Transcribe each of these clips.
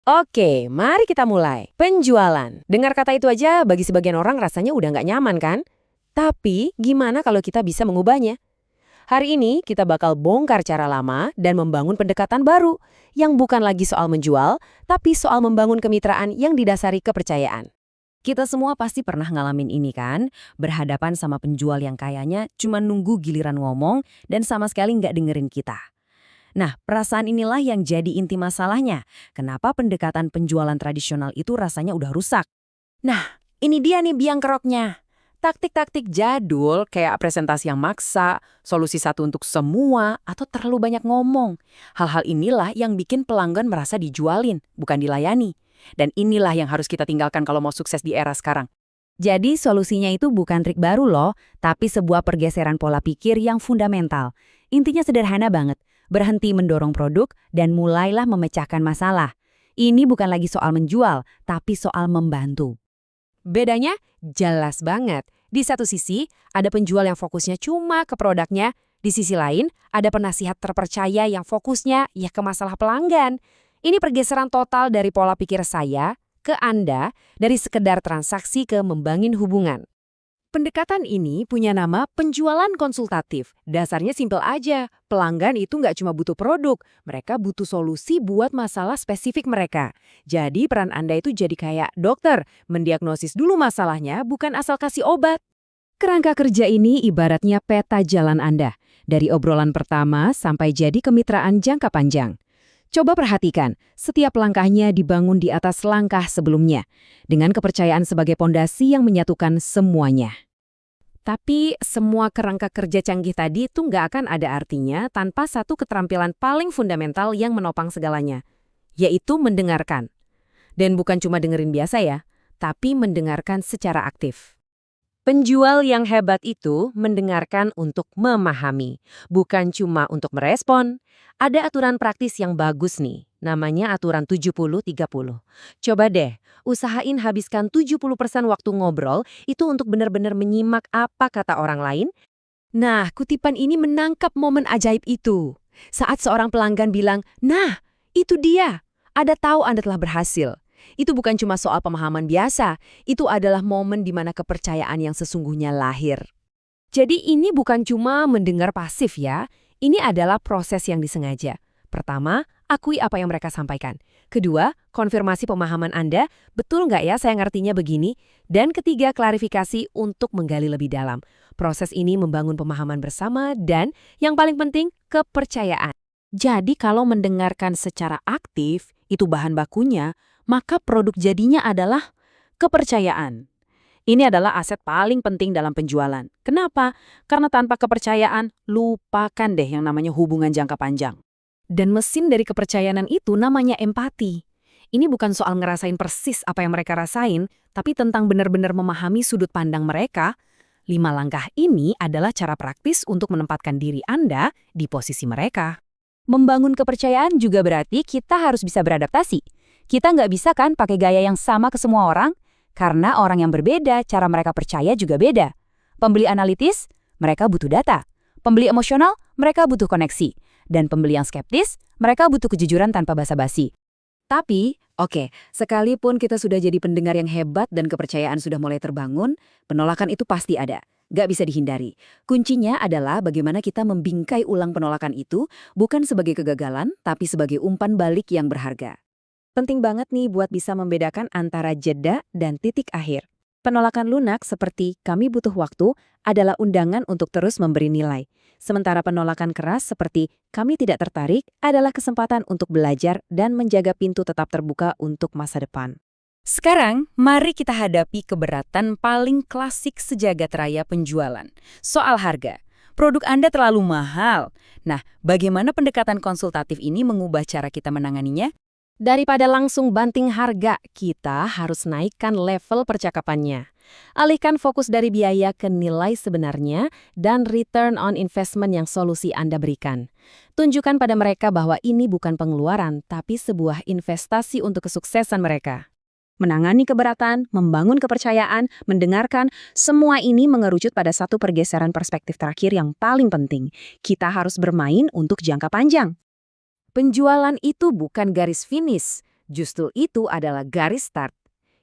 Oke, mari kita mulai. Penjualan. Dengar kata itu aja bagi sebagian orang rasanya udah nggak nyaman kan? Tapi gimana kalau kita bisa mengubahnya? Hari ini kita bakal bongkar cara lama dan membangun pendekatan baru yang bukan lagi soal menjual, tapi soal membangun kemitraan yang didasari kepercayaan. Kita semua pasti pernah ngalamin ini kan, berhadapan sama penjual yang kayaknya cuma nunggu giliran ngomong dan sama sekali nggak dengerin kita. Nah, perasaan inilah yang jadi inti masalahnya. Kenapa pendekatan penjualan tradisional itu rasanya udah rusak? Nah, ini dia nih biang keroknya. Taktik-taktik jadul kayak presentasi yang maksa, solusi satu untuk semua, atau terlalu banyak ngomong. Hal-hal inilah yang bikin pelanggan merasa dijualin, bukan dilayani. Dan inilah yang harus kita tinggalkan kalau mau sukses di era sekarang. Jadi solusinya itu bukan trik baru loh, tapi sebuah pergeseran pola pikir yang fundamental. Intinya sederhana banget, berhenti mendorong produk dan mulailah memecahkan masalah. Ini bukan lagi soal menjual, tapi soal membantu. Bedanya jelas banget. Di satu sisi, ada penjual yang fokusnya cuma ke produknya. Di sisi lain, ada penasihat terpercaya yang fokusnya ya ke masalah pelanggan. Ini pergeseran total dari pola pikir saya ke Anda, dari sekedar transaksi ke membangun hubungan. Pendekatan ini punya nama penjualan konsultatif. Dasarnya simpel aja. Pelanggan itu nggak cuma butuh produk, mereka butuh solusi buat masalah spesifik mereka. Jadi peran Anda itu jadi kayak dokter, mendiagnosis dulu masalahnya, bukan asal kasih obat. Kerangka kerja ini ibaratnya peta jalan Anda, dari obrolan pertama sampai jadi kemitraan jangka panjang. Coba perhatikan, setiap langkahnya dibangun di atas langkah sebelumnya, dengan kepercayaan sebagai pondasi yang menyatukan semuanya. Tapi semua kerangka kerja canggih tadi itu nggak akan ada artinya tanpa satu keterampilan paling fundamental yang menopang segalanya, yaitu mendengarkan. Dan bukan cuma dengerin biasa ya, tapi mendengarkan secara aktif. Penjual yang hebat itu mendengarkan untuk memahami, bukan cuma untuk merespon. Ada aturan praktis yang bagus nih, namanya aturan 70-30. Coba deh, usahain habiskan 70% waktu ngobrol itu untuk benar-benar menyimak apa kata orang lain. Nah, kutipan ini menangkap momen ajaib itu. Saat seorang pelanggan bilang, "Nah, itu dia. Ada tahu Anda telah berhasil." Itu bukan cuma soal pemahaman biasa, itu adalah momen di mana kepercayaan yang sesungguhnya lahir. Jadi ini bukan cuma mendengar pasif ya, ini adalah proses yang disengaja. Pertama, akui apa yang mereka sampaikan. Kedua, konfirmasi pemahaman Anda, betul nggak ya saya ngertinya begini? Dan ketiga, klarifikasi untuk menggali lebih dalam. Proses ini membangun pemahaman bersama dan, yang paling penting, kepercayaan. Jadi kalau mendengarkan secara aktif, itu bahan bakunya, maka produk jadinya adalah kepercayaan. Ini adalah aset paling penting dalam penjualan. Kenapa? Karena tanpa kepercayaan, lupakan deh yang namanya hubungan jangka panjang. Dan mesin dari kepercayaan itu namanya empati. Ini bukan soal ngerasain persis apa yang mereka rasain, tapi tentang benar-benar memahami sudut pandang mereka. 5 langkah ini adalah cara praktis untuk menempatkan diri Anda di posisi mereka. Membangun kepercayaan juga berarti kita harus bisa beradaptasi. Kita nggak bisa kan pakai gaya yang sama ke semua orang? Karena orang yang berbeda, cara mereka percaya juga beda. Pembeli analitis, mereka butuh data. Pembeli emosional, mereka butuh koneksi. Dan pembeli yang skeptis, mereka butuh kejujuran tanpa basa-basi. Tapi, oke, sekalipun kita sudah jadi pendengar yang hebat dan kepercayaan sudah mulai terbangun, penolakan itu pasti ada. Nggak bisa dihindari. Kuncinya adalah bagaimana kita membingkai ulang penolakan itu, bukan sebagai kegagalan, tapi sebagai umpan balik yang berharga. Penting banget nih buat bisa membedakan antara jeda dan titik akhir. Penolakan lunak seperti "kami butuh waktu" adalah undangan untuk terus memberi nilai. Sementara penolakan keras seperti "kami tidak tertarik" adalah kesempatan untuk belajar dan menjaga pintu tetap terbuka untuk masa depan. Sekarang, mari kita hadapi keberatan paling klasik sejagat raya penjualan. Soal harga. Produk Anda terlalu mahal. Nah, bagaimana pendekatan konsultatif ini mengubah cara kita menanganinya? Daripada langsung banting harga, kita harus naikkan level percakapannya. Alihkan fokus dari biaya ke nilai sebenarnya dan return on investment yang solusi Anda berikan. Tunjukkan pada mereka bahwa ini bukan pengeluaran, tapi sebuah investasi untuk kesuksesan mereka. Menangani keberatan, membangun kepercayaan, mendengarkan, semua ini mengerucut pada satu pergeseran perspektif terakhir yang paling penting. Kita harus bermain untuk jangka panjang. Penjualan itu bukan garis finish. Justru itu adalah garis start.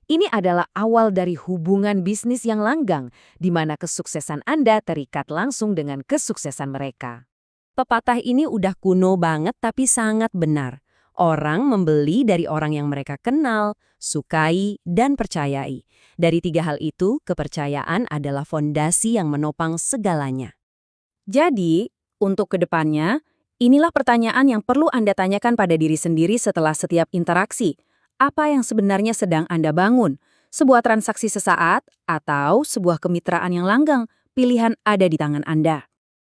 Ini adalah awal dari hubungan bisnis yang langgang, di mana kesuksesan Anda terikat langsung dengan kesuksesan mereka. Pepatah ini udah kuno banget tapi sangat benar. Orang membeli dari orang yang mereka kenal, sukai, dan percayai. Dari 3 hal itu, kepercayaan adalah fondasi yang menopang segalanya. Jadi, untuk kedepannya, inilah pertanyaan yang perlu Anda tanyakan pada diri sendiri setelah setiap interaksi. Apa yang sebenarnya sedang Anda bangun? Sebuah transaksi sesaat atau sebuah kemitraan yang langgang? Pilihan ada di tangan Anda.